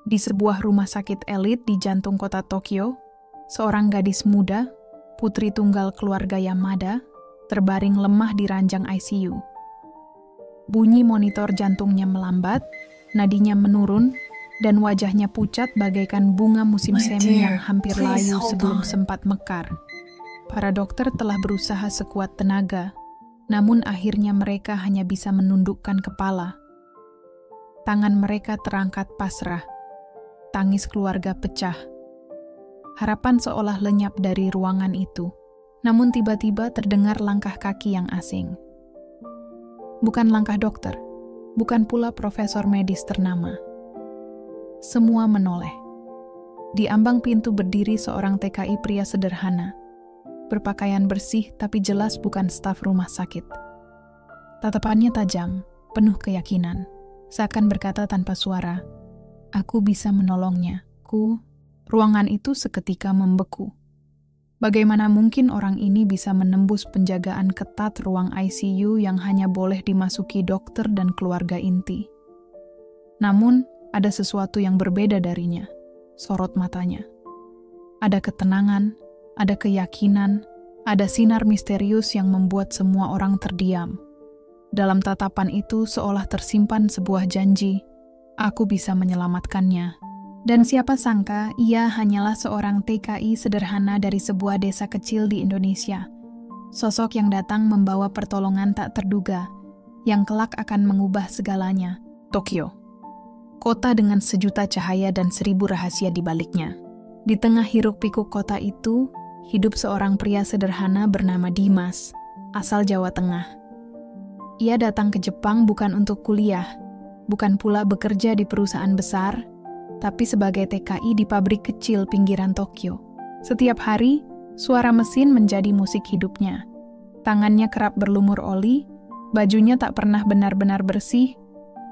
Di sebuah rumah sakit elit di jantung kota Tokyo, seorang gadis muda, putri tunggal keluarga Yamada, terbaring lemah di ranjang ICU. Bunyi monitor jantungnya melambat, nadinya menurun, dan wajahnya pucat bagaikan bunga musim semi yang hampir layu sebelum sempat mekar. Para dokter telah berusaha sekuat tenaga, namun akhirnya mereka hanya bisa menundukkan kepala. Tangan mereka terangkat pasrah. Tangis keluarga pecah. Harapan seolah lenyap dari ruangan itu. Namun tiba-tiba terdengar langkah kaki yang asing. Bukan langkah dokter, bukan pula profesor medis ternama. Semua menoleh. Di ambang pintu berdiri seorang TKI pria sederhana. Berpakaian bersih tapi jelas bukan staf rumah sakit. Tatapannya tajam, penuh keyakinan. Seakan berkata tanpa suara, "Aku bisa menolongnya. Ruangan itu seketika membeku. Bagaimana mungkin orang ini bisa menembus penjagaan ketat ruang ICU yang hanya boleh dimasuki dokter dan keluarga inti? Namun, ada sesuatu yang berbeda darinya. Sorot matanya. Ada ketenangan, ada keyakinan, ada sinar misterius yang membuat semua orang terdiam. Dalam tatapan itu seolah tersimpan sebuah janji, aku bisa menyelamatkannya. Dan siapa sangka ia hanyalah seorang TKI sederhana dari sebuah desa kecil di Indonesia. Sosok yang datang membawa pertolongan tak terduga, yang kelak akan mengubah segalanya. Tokyo. Kota dengan sejuta cahaya dan 1000 rahasia di baliknya. Di tengah hiruk-pikuk kota itu, hidup seorang pria sederhana bernama Dimas, asal Jawa Tengah. Ia datang ke Jepang bukan untuk kuliah, bukan pula bekerja di perusahaan besar, tapi sebagai TKI di pabrik kecil pinggiran Tokyo. Setiap hari, suara mesin menjadi musik hidupnya. Tangannya kerap berlumur oli, bajunya tak pernah benar-benar bersih,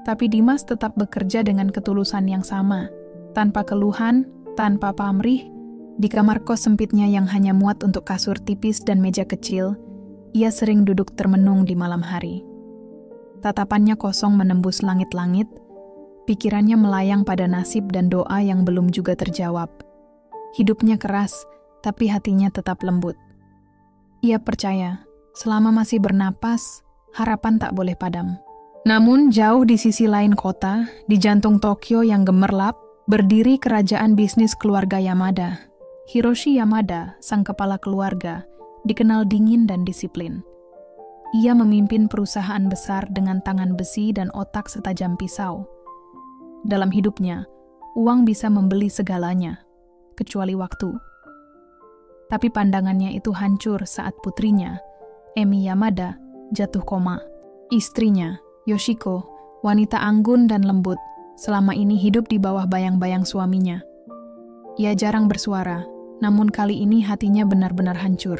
tapi Dimas tetap bekerja dengan ketulusan yang sama, tanpa keluhan, tanpa pamrih. Di kamar kos sempitnya yang hanya muat untuk kasur tipis dan meja kecil, ia sering duduk termenung di malam hari. Tatapannya kosong menembus langit-langit, pikirannya melayang pada nasib dan doa yang belum juga terjawab. Hidupnya keras, tapi hatinya tetap lembut. Ia percaya, selama masih bernapas, harapan tak boleh padam. Namun jauh di sisi lain kota, di jantung Tokyo yang gemerlap, berdiri kerajaan bisnis keluarga Yamada. Hiroshi Yamada, sang kepala keluarga, dikenal dingin dan disiplin. Ia memimpin perusahaan besar dengan tangan besi dan otak setajam pisau. Dalam hidupnya, uang bisa membeli segalanya, kecuali waktu. Tapi pandangannya itu hancur saat putrinya, Emi Yamada, jatuh koma. Istrinya, Yoshiko, wanita anggun dan lembut, selama ini hidup di bawah bayang-bayang suaminya. Ia jarang bersuara, namun kali ini hatinya benar-benar hancur.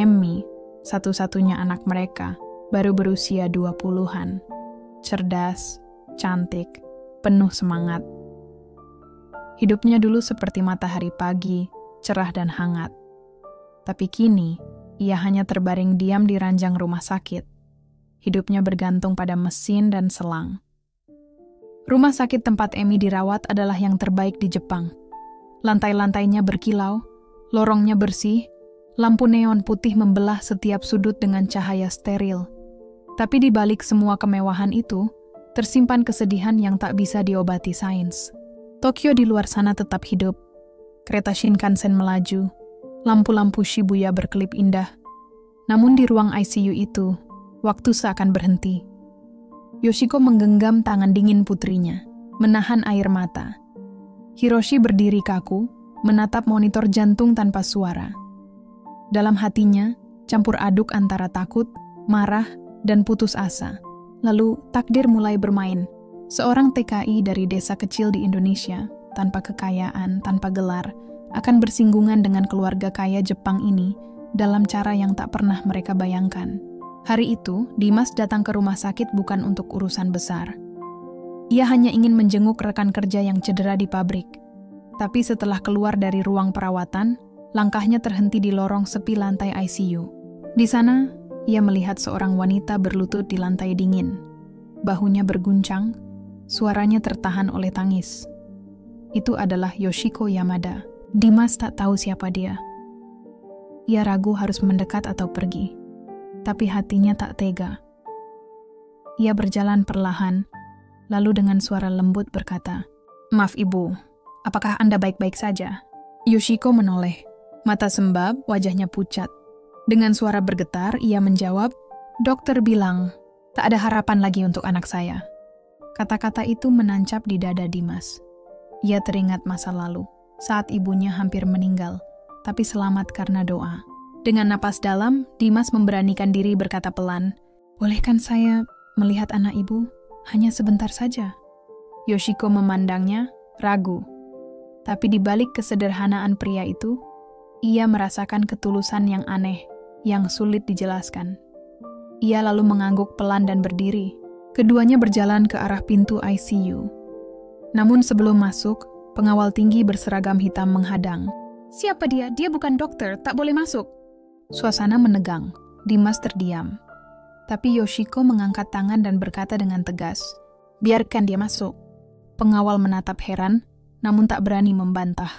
Emi, satu-satunya anak mereka, baru berusia 20-an. Cerdas, cantik, penuh semangat. Hidupnya dulu seperti matahari pagi, cerah dan hangat. Tapi kini, ia hanya terbaring diam di ranjang rumah sakit. Hidupnya bergantung pada mesin dan selang. Rumah sakit tempat Emi dirawat adalah yang terbaik di Jepang. Lantai-lantainya berkilau, lorongnya bersih, lampu neon putih membelah setiap sudut dengan cahaya steril. Tapi di balik semua kemewahan itu, tersimpan kesedihan yang tak bisa diobati sains. Tokyo di luar sana tetap hidup. Kereta Shinkansen melaju, lampu-lampu Shibuya berkelip indah. Namun di ruang ICU itu, waktu seakan berhenti. Yoshiko menggenggam tangan dingin putrinya, menahan air mata. Hiroshi berdiri kaku, menatap monitor jantung tanpa suara. Dalam hatinya, campur aduk antara takut, marah, dan putus asa. Lalu, takdir mulai bermain. Seorang TKI dari desa kecil di Indonesia, tanpa kekayaan, tanpa gelar, akan bersinggungan dengan keluarga kaya Jepang ini dalam cara yang tak pernah mereka bayangkan. Hari itu, Dimas datang ke rumah sakit bukan untuk urusan besar. Ia hanya ingin menjenguk rekan kerja yang cedera di pabrik. Tapi setelah keluar dari ruang perawatan, langkahnya terhenti di lorong sepi lantai ICU. Di sana, ia melihat seorang wanita berlutut di lantai dingin. Bahunya berguncang, suaranya tertahan oleh tangis. Itu adalah Yoshiko Yamada. Dimas tak tahu siapa dia. Ia ragu harus mendekat atau pergi, tapi hatinya tak tega. Ia berjalan perlahan, lalu dengan suara lembut berkata, "Maaf Ibu, apakah Anda baik-baik saja?" Yoshiko menoleh, mata sembab, wajahnya pucat. Dengan suara bergetar, ia menjawab, "Dokter bilang, tak ada harapan lagi untuk anak saya." Kata-kata itu menancap di dada Dimas. Ia teringat masa lalu, saat ibunya hampir meninggal, tapi selamat karena doa. Dengan napas dalam, Dimas memberanikan diri berkata pelan, "Bolehkan saya melihat anak ibu? Hanya sebentar saja." Yoshiko memandangnya, ragu. Tapi di balik kesederhanaan pria itu, ia merasakan ketulusan yang aneh, yang sulit dijelaskan. Ia lalu mengangguk pelan dan berdiri. Keduanya berjalan ke arah pintu ICU. Namun sebelum masuk, pengawal tinggi berseragam hitam menghadang. "Siapa dia? Dia bukan dokter, tak boleh masuk." Suasana menegang. Dimas terdiam. Tapi Yoshiko mengangkat tangan dan berkata dengan tegas, "Biarkan dia masuk." Pengawal menatap heran, namun tak berani membantah.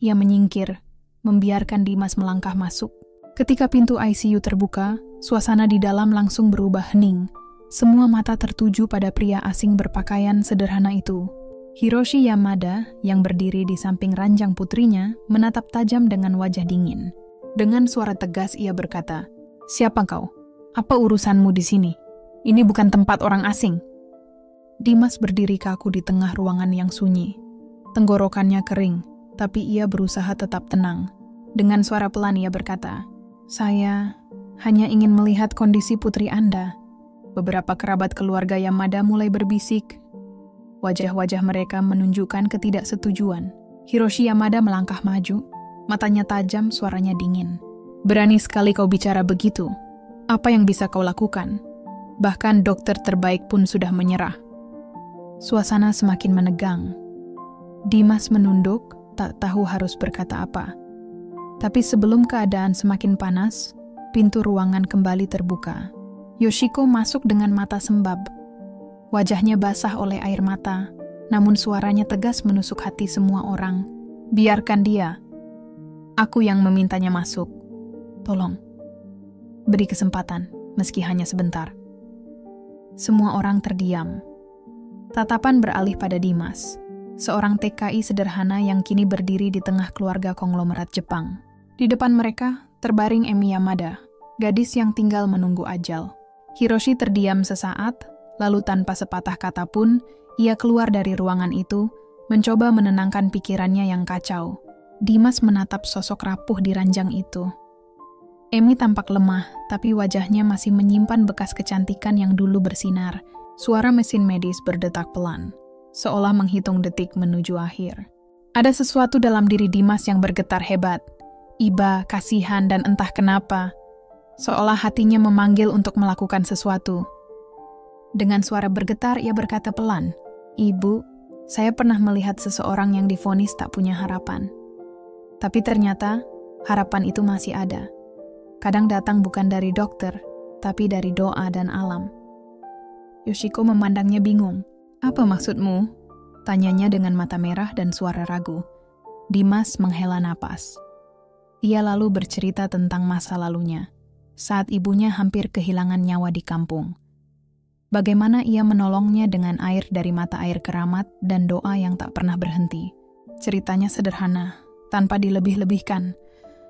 Ia menyingkir, membiarkan Dimas melangkah masuk. Ketika pintu ICU terbuka, suasana di dalam langsung berubah hening. Semua mata tertuju pada pria asing berpakaian sederhana itu. Hiroshi Yamada, yang berdiri di samping ranjang putrinya, menatap tajam dengan wajah dingin. Dengan suara tegas ia berkata, "Siapa kau? Apa urusanmu di sini? Ini bukan tempat orang asing." Dimas berdiri kaku di tengah ruangan yang sunyi. Tenggorokannya kering, tapi ia berusaha tetap tenang. Dengan suara pelan ia berkata, "Saya hanya ingin melihat kondisi putri Anda." Beberapa kerabat keluarga Yamada mulai berbisik. Wajah-wajah mereka menunjukkan ketidaksetujuan. Hiroshi Yamada melangkah maju, matanya tajam, suaranya dingin. "Berani sekali kau bicara begitu. Apa yang bisa kau lakukan? Bahkan dokter terbaik pun sudah menyerah." Suasana semakin menegang. Dimas menunduk, tak tahu harus berkata apa. Tapi sebelum keadaan semakin panas, pintu ruangan kembali terbuka. Yoshiko masuk dengan mata sembab. Wajahnya basah oleh air mata, namun suaranya tegas menusuk hati semua orang. "Biarkan dia. Aku yang memintanya masuk. Tolong, beri kesempatan, meski hanya sebentar." Semua orang terdiam. Tatapan beralih pada Dimas, seorang TKI sederhana yang kini berdiri di tengah keluarga konglomerat Jepang. Di depan mereka, terbaring Emi Yamada, gadis yang tinggal menunggu ajal. Hiroshi terdiam sesaat, lalu tanpa sepatah kata pun, ia keluar dari ruangan itu, mencoba menenangkan pikirannya yang kacau. Dimas menatap sosok rapuh di ranjang itu. Emi tampak lemah, tapi wajahnya masih menyimpan bekas kecantikan yang dulu bersinar. Suara mesin medis berdetak pelan, seolah menghitung detik menuju akhir. Ada sesuatu dalam diri Dimas yang bergetar hebat. Iba, kasihan, dan entah kenapa, seolah hatinya memanggil untuk melakukan sesuatu. Dengan suara bergetar, ia berkata pelan, "Ibu, saya pernah melihat seseorang yang divonis tak punya harapan. Tapi ternyata, harapan itu masih ada. Kadang datang bukan dari dokter, tapi dari doa dan alam." Yoshiko memandangnya bingung. "Apa maksudmu?" tanyanya dengan mata merah dan suara ragu. Dimas menghela napas. Ia lalu bercerita tentang masa lalunya, saat ibunya hampir kehilangan nyawa di kampung. Bagaimana ia menolongnya dengan air dari mata air keramat dan doa yang tak pernah berhenti. Ceritanya sederhana, tanpa dilebih-lebihkan,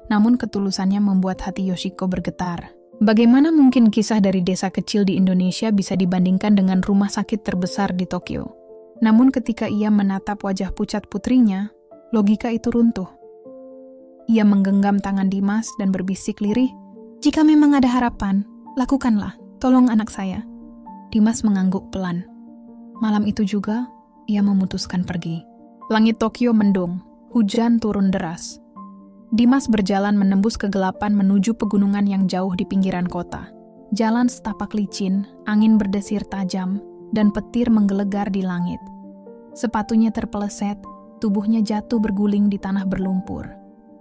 namun ketulusannya membuat hati Yoshiko bergetar. Bagaimana mungkin kisah dari desa kecil di Indonesia bisa dibandingkan dengan rumah sakit terbesar di Tokyo? Namun ketika ia menatap wajah pucat putrinya, logika itu runtuh. Ia menggenggam tangan Dimas dan berbisik lirih, "Jika memang ada harapan, lakukanlah, tolong anak saya." Dimas mengangguk pelan. Malam itu juga, ia memutuskan pergi. Langit Tokyo mendung, hujan turun deras. Dimas berjalan menembus kegelapan menuju pegunungan yang jauh di pinggiran kota. Jalan setapak licin, angin berdesir tajam, dan petir menggelegar di langit. Sepatunya terpeleset, tubuhnya jatuh berguling di tanah berlumpur.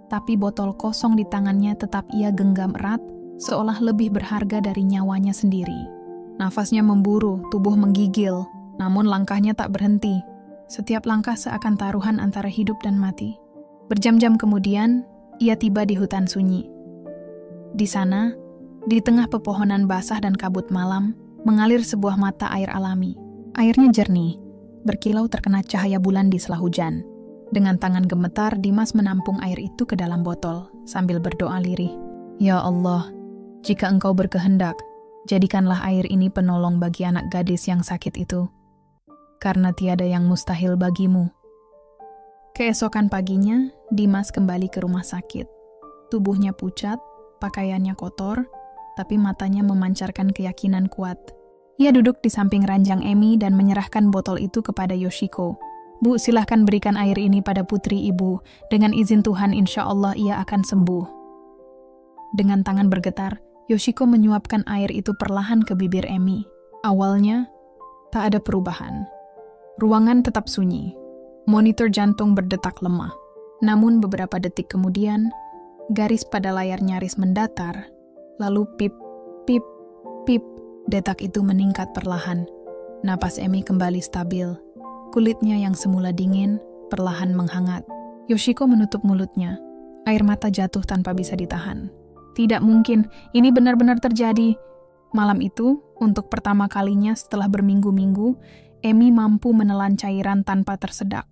Tapi botol kosong di tangannya tetap ia genggam erat, seolah lebih berharga dari nyawanya sendiri. Nafasnya memburu, tubuh menggigil, namun langkahnya tak berhenti. Setiap langkah seakan taruhan antara hidup dan mati. Berjam-jam kemudian, ia tiba di hutan sunyi. Di sana, di tengah pepohonan basah dan kabut malam, mengalir sebuah mata air alami. Airnya jernih, berkilau terkena cahaya bulan di sela hujan. Dengan tangan gemetar, Dimas menampung air itu ke dalam botol, sambil berdoa lirih. Ya Allah, jika Engkau berkehendak, jadikanlah air ini penolong bagi anak gadis yang sakit itu. Karena tiada yang mustahil bagimu. Keesokan paginya, Dimas kembali ke rumah sakit. Tubuhnya pucat, pakaiannya kotor, tapi matanya memancarkan keyakinan kuat. Ia duduk di samping ranjang Emi dan menyerahkan botol itu kepada Yoshiko. Bu, silahkan berikan air ini pada putri ibu. Dengan izin Tuhan, insya Allah ia akan sembuh. Dengan tangan bergetar, Yoshiko menyuapkan air itu perlahan ke bibir Emi. Awalnya, tak ada perubahan. Ruangan tetap sunyi. Monitor jantung berdetak lemah. Namun beberapa detik kemudian, garis pada layar nyaris mendatar. Lalu pip, pip, pip. Detak itu meningkat perlahan. Napas Emi kembali stabil. Kulitnya yang semula dingin, perlahan menghangat. Yoshiko menutup mulutnya. Air mata jatuh tanpa bisa ditahan. Tidak mungkin, ini benar-benar terjadi. Malam itu, untuk pertama kalinya setelah berminggu-minggu, Emi mampu menelan cairan tanpa tersedak.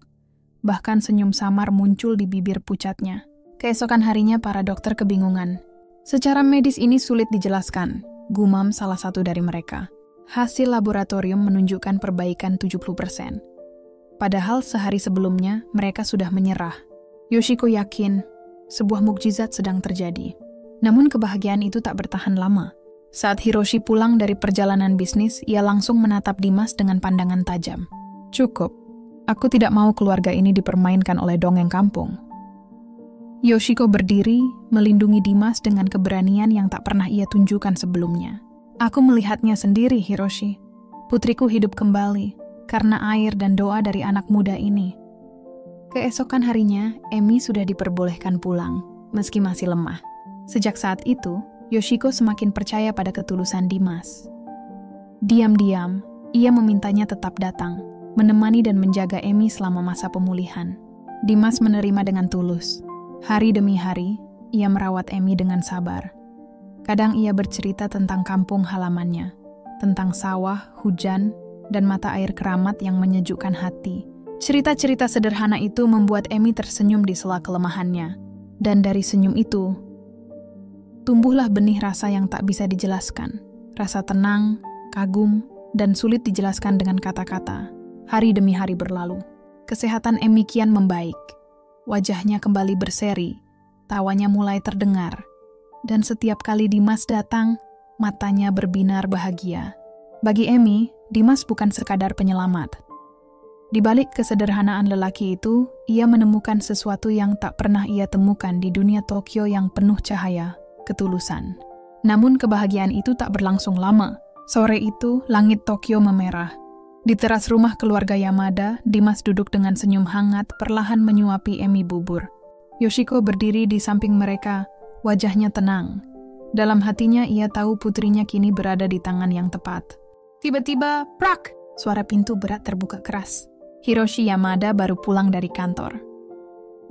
Bahkan senyum samar muncul di bibir pucatnya. Keesokan harinya para dokter kebingungan. Secara medis ini sulit dijelaskan, gumam salah satu dari mereka. Hasil laboratorium menunjukkan perbaikan 70%. Padahal sehari sebelumnya mereka sudah menyerah. Yoshiko yakin sebuah mukjizat sedang terjadi. Namun kebahagiaan itu tak bertahan lama. Saat Hiroshi pulang dari perjalanan bisnis, ia langsung menatap Dimas dengan pandangan tajam. Cukup, aku tidak mau keluarga ini dipermainkan oleh dongeng kampung. Yoshiko berdiri, melindungi Dimas dengan keberanian yang tak pernah ia tunjukkan sebelumnya. Aku melihatnya sendiri, Hiroshi. Putriku hidup kembali, karena air dan doa dari anak muda ini. Keesokan harinya, Emi sudah diperbolehkan pulang, meski masih lemah. Sejak saat itu, Yoshiko semakin percaya pada ketulusan Dimas. Diam-diam, ia memintanya tetap datang, menemani dan menjaga Emi selama masa pemulihan. Dimas menerima dengan tulus. Hari demi hari, ia merawat Emi dengan sabar. Kadang ia bercerita tentang kampung halamannya, tentang sawah, hujan, dan mata air keramat yang menyejukkan hati. Cerita-cerita sederhana itu membuat Emi tersenyum di sela kelemahannya. Dan dari senyum itu, tumbuhlah benih rasa yang tak bisa dijelaskan. Rasa tenang, kagum, dan sulit dijelaskan dengan kata-kata. Hari demi hari berlalu. Kesehatan Emi kian membaik. Wajahnya kembali berseri, tawanya mulai terdengar, dan setiap kali Dimas datang, matanya berbinar bahagia. Bagi Emi, Dimas bukan sekadar penyelamat. Di balik kesederhanaan lelaki itu, ia menemukan sesuatu yang tak pernah ia temukan di dunia Tokyo yang penuh cahaya, ketulusan. Namun kebahagiaan itu tak berlangsung lama. Sore itu, langit Tokyo memerah. Di teras rumah keluarga Yamada, Dimas duduk dengan senyum hangat perlahan menyuapi Emi bubur. Yoshiko berdiri di samping mereka, wajahnya tenang. Dalam hatinya ia tahu putrinya kini berada di tangan yang tepat. Tiba-tiba, prak! Suara pintu berat terbuka keras. Hiroshi Yamada baru pulang dari kantor.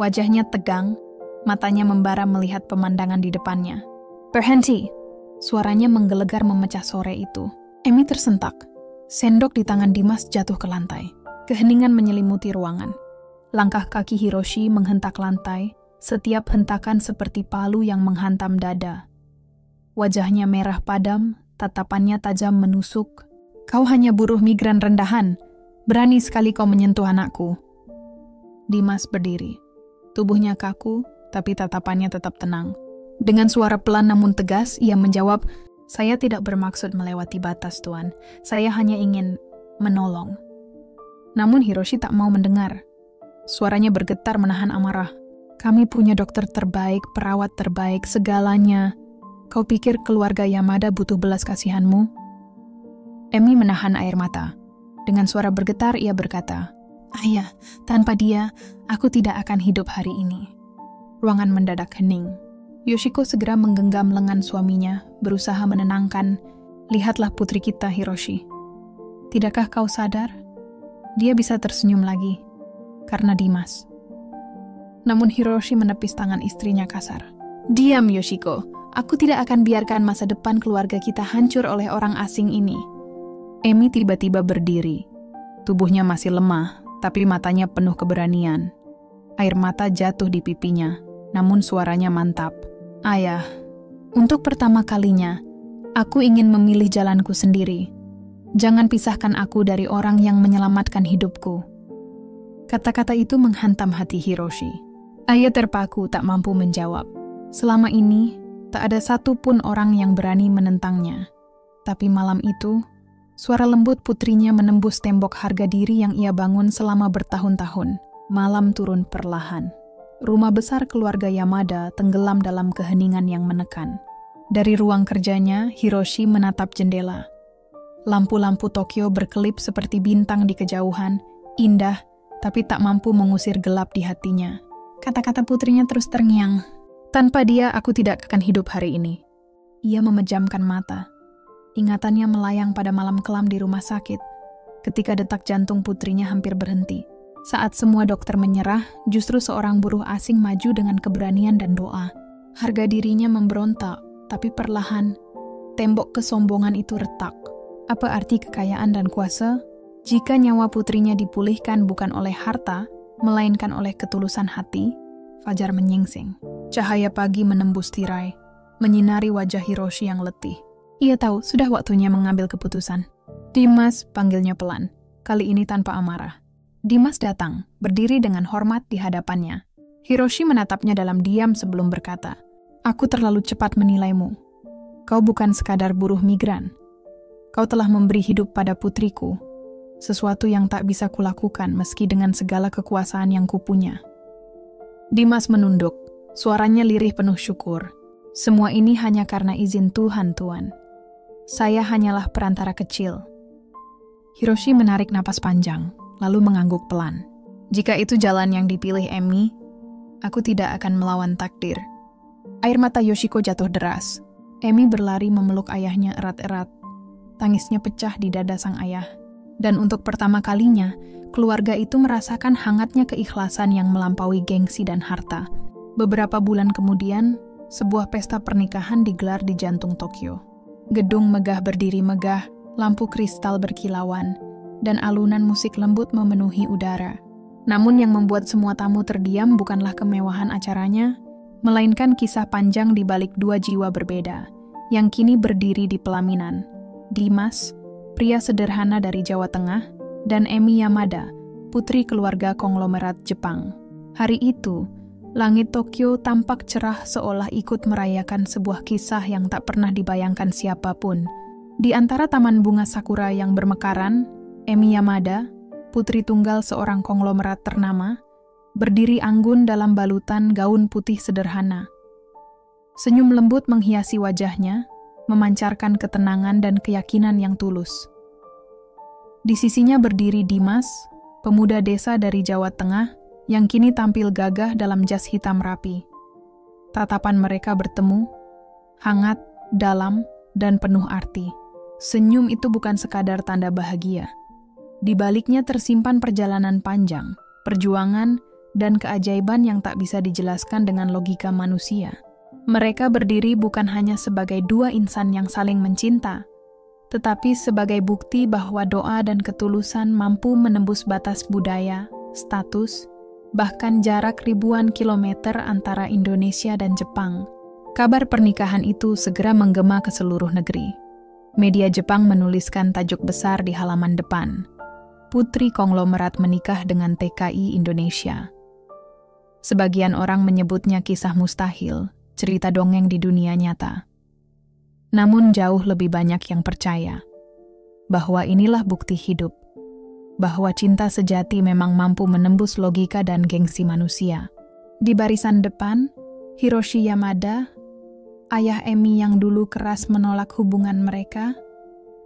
Wajahnya tegang, matanya membara melihat pemandangan di depannya. Berhenti! Suaranya menggelegar memecah sore itu. Emi tersentak. Sendok di tangan Dimas jatuh ke lantai. Keheningan menyelimuti ruangan. Langkah kaki Hiroshi menghentak lantai, setiap hentakan seperti palu yang menghantam dada. Wajahnya merah padam, tatapannya tajam menusuk. Kau hanya buruh migran rendahan. Berani sekali kau menyentuh anakku. Dimas berdiri. Tubuhnya kaku, tapi tatapannya tetap tenang. Dengan suara pelan namun tegas, ia menjawab, "Saya tidak bermaksud melewati batas, Tuan. Saya hanya ingin menolong." Namun Hiroshi tak mau mendengar. Suaranya bergetar menahan amarah. "Kami punya dokter terbaik, perawat terbaik, segalanya. Kau pikir keluarga Yamada butuh belas kasihanmu?" Emi menahan air mata. Dengan suara bergetar ia berkata, "Ayah, tanpa dia, aku tidak akan hidup hari ini." Ruangan mendadak hening. Yoshiko segera menggenggam lengan suaminya, berusaha menenangkan, "Lihatlah putri kita, Hiroshi. Tidakkah kau sadar? Dia bisa tersenyum lagi, karena Dimas. Namun Hiroshi menepis tangan istrinya kasar. Diam, Yoshiko. Aku tidak akan biarkan masa depan keluarga kita hancur oleh orang asing ini. Emi tiba-tiba berdiri. Tubuhnya masih lemah, tapi matanya penuh keberanian. Air mata jatuh di pipinya, namun suaranya mantap. Ayah, untuk pertama kalinya, aku ingin memilih jalanku sendiri. Jangan pisahkan aku dari orang yang menyelamatkan hidupku. Kata-kata itu menghantam hati Hiroshi. Ayah terpaku tak mampu menjawab. Selama ini, tak ada satupun orang yang berani menentangnya. Tapi malam itu, suara lembut putrinya menembus tembok harga diri yang ia bangun selama bertahun-tahun. Malam turun perlahan. Rumah besar keluarga Yamada tenggelam dalam keheningan yang menekan. Dari ruang kerjanya, Hiroshi menatap jendela. Lampu-lampu Tokyo berkelip seperti bintang di kejauhan, indah, tapi tak mampu mengusir gelap di hatinya. Kata-kata putrinya terus terngiang. Tanpa dia, aku tidak akan hidup hari ini. Ia memejamkan mata. Ingatannya melayang pada malam kelam di rumah sakit, ketika detak jantung putrinya hampir berhenti. Saat semua dokter menyerah, justru seorang buruh asing maju dengan keberanian dan doa. Harga dirinya memberontak, tapi perlahan, tembok kesombongan itu retak. Apa arti kekayaan dan kuasa jika nyawa putrinya dipulihkan bukan oleh harta, melainkan oleh ketulusan hati? Fajar menyingsing. Cahaya pagi menembus tirai, menyinari wajah Hiroshi yang letih. Ia tahu sudah waktunya mengambil keputusan. Dimas, panggilnya pelan, kali ini tanpa amarah. Dimas datang, berdiri dengan hormat di hadapannya. Hiroshi menatapnya dalam diam sebelum berkata, "Aku terlalu cepat menilaimu. Kau bukan sekadar buruh migran. Kau telah memberi hidup pada putriku, sesuatu yang tak bisa kulakukan meski dengan segala kekuasaan yang kupunya." Dimas menunduk, suaranya lirih penuh syukur. "Semua ini hanya karena izin Tuhan, Tuan. Saya hanyalah perantara kecil." Hiroshi menarik napas panjang, lalu mengangguk pelan. "Jika itu jalan yang dipilih Emi, aku tidak akan melawan takdir." Air mata Yoshiko jatuh deras. Emi berlari memeluk ayahnya erat-erat. Tangisnya pecah di dada sang ayah. Dan untuk pertama kalinya, keluarga itu merasakan hangatnya keikhlasan yang melampaui gengsi dan harta. Beberapa bulan kemudian, sebuah pesta pernikahan digelar di jantung Tokyo. Gedung megah berdiri megah, lampu kristal berkilauan, dan alunan musik lembut memenuhi udara. Namun yang membuat semua tamu terdiam bukanlah kemewahan acaranya, melainkan kisah panjang di balik dua jiwa berbeda, yang kini berdiri di pelaminan. Dimas, pria sederhana dari Jawa Tengah, dan Emi Yamada, putri keluarga konglomerat Jepang. Hari itu, langit Tokyo tampak cerah seolah ikut merayakan sebuah kisah yang tak pernah dibayangkan siapapun. Di antara taman bunga sakura yang bermekaran, Emi Yamada, putri tunggal seorang konglomerat ternama, berdiri anggun dalam balutan gaun putih sederhana. Senyum lembut menghiasi wajahnya, memancarkan ketenangan dan keyakinan yang tulus. Di sisinya berdiri Dimas, pemuda desa dari Jawa Tengah yang kini tampil gagah dalam jas hitam rapi. Tatapan mereka bertemu, hangat, dalam, dan penuh arti. Senyum itu bukan sekadar tanda bahagia. Di baliknya tersimpan perjalanan panjang, perjuangan, dan keajaiban yang tak bisa dijelaskan dengan logika manusia. Mereka berdiri bukan hanya sebagai dua insan yang saling mencinta, tetapi sebagai bukti bahwa doa dan ketulusan mampu menembus batas budaya, status, bahkan jarak ribuan kilometer antara Indonesia dan Jepang. Kabar pernikahan itu segera menggema ke seluruh negeri. Media Jepang menuliskan tajuk besar di halaman depan, "Putri konglomerat menikah dengan TKI Indonesia." Sebagian orang menyebutnya kisah mustahil, cerita dongeng di dunia nyata. Namun jauh lebih banyak yang percaya bahwa inilah bukti hidup, bahwa cinta sejati memang mampu menembus logika dan gengsi manusia. Di barisan depan, Hiroshi Yamada, ayah Emi yang dulu keras menolak hubungan mereka,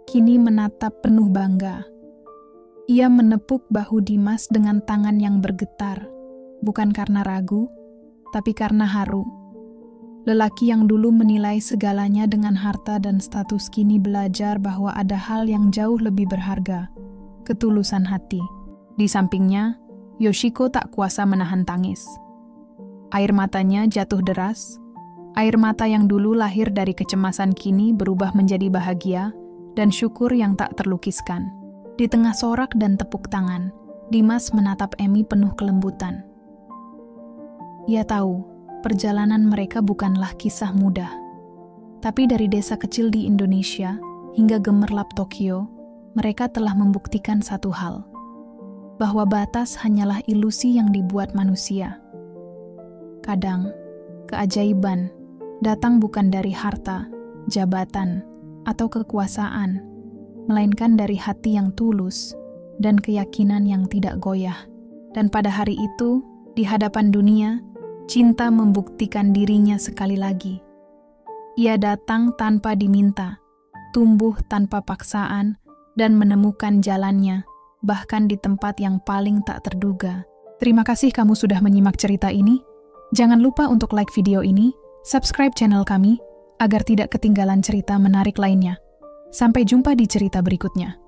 kini menatap penuh bangga. Ia menepuk bahu Dimas dengan tangan yang bergetar, bukan karena ragu, tapi karena haru. Lelaki yang dulu menilai segalanya dengan harta dan status kini belajar bahwa ada hal yang jauh lebih berharga, ketulusan hati. Di sampingnya, Yoshiko tak kuasa menahan tangis. Air matanya jatuh deras. Air mata yang dulu lahir dari kecemasan kini berubah menjadi bahagia dan syukur yang tak terlukiskan. Di tengah sorak dan tepuk tangan, Dimas menatap Emi penuh kelembutan. Ia tahu, perjalanan mereka bukanlah kisah mudah. Tapi dari desa kecil di Indonesia hingga gemerlap Tokyo, mereka telah membuktikan satu hal, bahwa batas hanyalah ilusi yang dibuat manusia. Kadang, keajaiban datang bukan dari harta, jabatan, atau kekuasaan, melainkan dari hati yang tulus dan keyakinan yang tidak goyah. Dan pada hari itu, di hadapan dunia, cinta membuktikan dirinya sekali lagi. Ia datang tanpa diminta, tumbuh tanpa paksaan, dan menemukan jalannya, bahkan di tempat yang paling tak terduga. Terima kasih kamu sudah menyimak cerita ini. Jangan lupa untuk like video ini, subscribe channel kami, agar tidak ketinggalan cerita menarik lainnya. Sampai jumpa di cerita berikutnya.